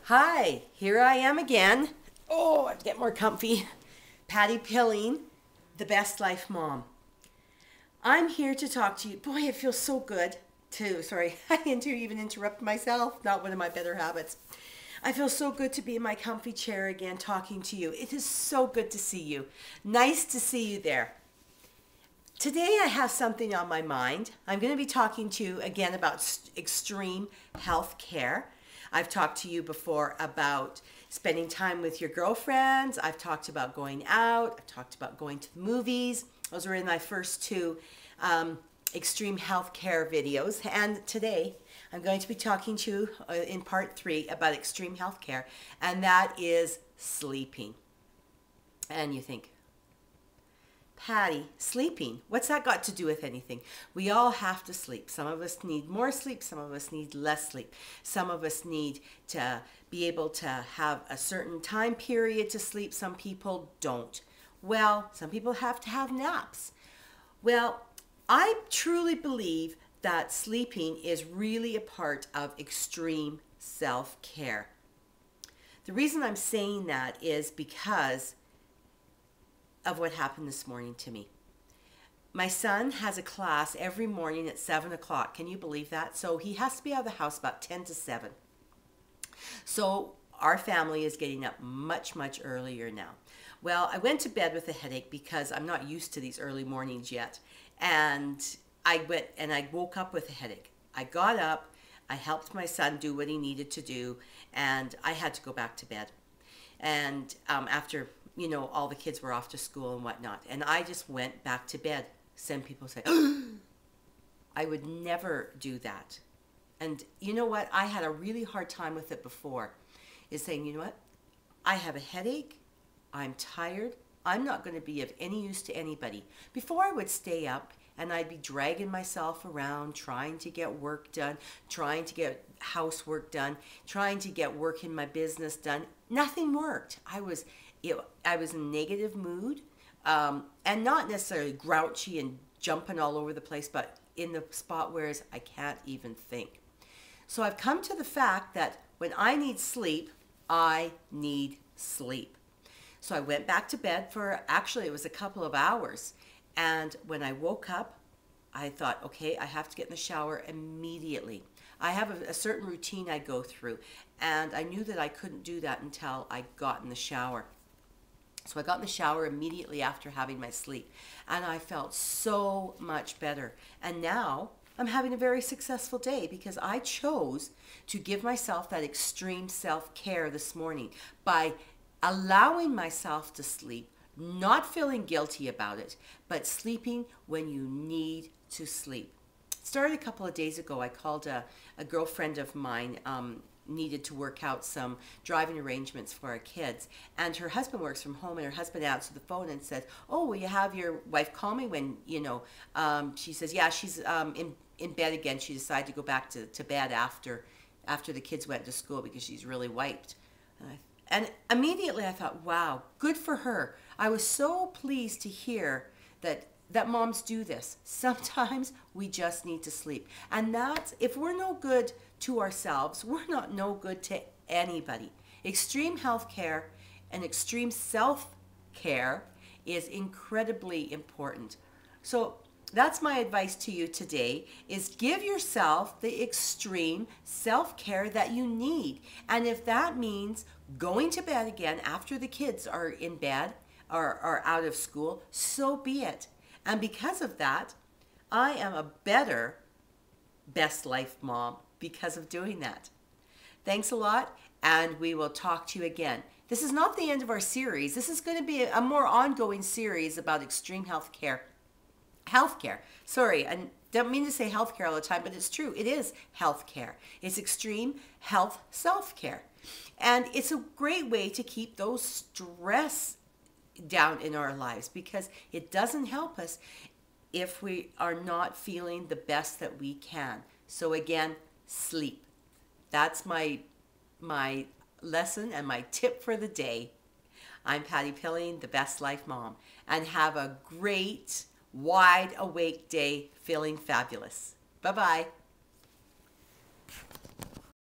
Hi, here I am again. Oh, I get more comfy. Patty Pilling, the Best Life Mom. I'm here to talk to you. Boy, it feels so good to, sorry, I even interrupt myself. Not one of my better habits. I feel so good to be in my comfy chair again talking to you. It is so good to see you. Nice to see you there. Today I have something on my mind. I'm going to be talking to you again about extreme health care. I've talked to you before about spending time with your girlfriends. I've talked about going out. I've talked about going to the movies. Those were in my first two extreme health care videos. And today I'm going to be talking to you in part 3 about extreme health care, and that is sleeping. And you think, Patty, sleeping, what's that got to do with anything? We all have to sleep. Some of us need more sleep. Some of us need less sleep. Some of us need to be able to have a certain time period to sleep. Some people don't. Well, some people have to have naps. Well, I truly believe that sleeping is really a part of extreme self-care. The reason I'm saying that is because of what happened this morning to me. My son has a class every morning at 7 o'clock. Can you believe that? So he has to be out of the house about 10 to 7. So our family is getting up much, much earlier now. Well, I went to bed with a headache because I'm not used to these early mornings yet. And I woke up with a headache. I got up, I helped my son do what he needed to do, and I had to go back to bed. And after all the kids were off to school and whatnot. And I just went back to bed. Some people say, I would never do that. And you know what? I had a really hard time with it before. Is saying, you know what? I have a headache. I'm tired. I'm not going to be of any use to anybody. Before I would stay up and I'd be dragging myself around, trying to get work done, trying to get housework done, trying to get work in my business done. Nothing worked. I was in a negative mood, and not necessarily grouchy and jumping all over the place, but in the spot where I can't even think. So I've come to the fact that when I need sleep, I need sleep. So I went back to bed for, actually it was a couple of hours. And when I woke up, I thought, okay, I have to get in the shower immediately. I have a certain routine I go through, and I knew that I couldn't do that until I got in the shower. So I got in the shower immediately after having my sleep, and I felt so much better. And now I'm having a very successful day because I chose to give myself that extreme self-care this morning by allowing myself to sleep, not feeling guilty about it, but sleeping when you need to sleep. It started a couple of days ago. I called a girlfriend of mine, needed to work out some driving arrangements for our kids, and her husband works from home, and her husband answered the phone and said, oh, will you have your wife call me when, she says, yeah, she's in bed again. She decided to go back to bed after the kids went to school because she's really wiped. And immediately I thought, wow, good for her. I was so pleased to hear that moms do this. Sometimes we just need to sleep. And that's, if we're no good to ourselves, we're not no good to anybody. Extreme health care and extreme self-care is incredibly important. So that's my advice to you today, is give yourself the extreme self-care that you need. And if that means going to bed again after the kids are in bed or are out of school, so be it. And because of that, I am a better best life mom because of doing that. Thanks a lot, and we will talk to you again. This is not the end of our series. This is going to be a more ongoing series about extreme healthcare. Sorry, I don't mean to say healthcare all the time, but it's true. It is healthcare. It's extreme health self-care. And it's a great way to keep those stress down in our lives, because it doesn't help us if we are not feeling the best that we can. So again, sleep. That's my lesson and my tip for the day. I'm Patty Pilling, the Best Life Mom, and have a great, wide awake day feeling fabulous. Bye-bye.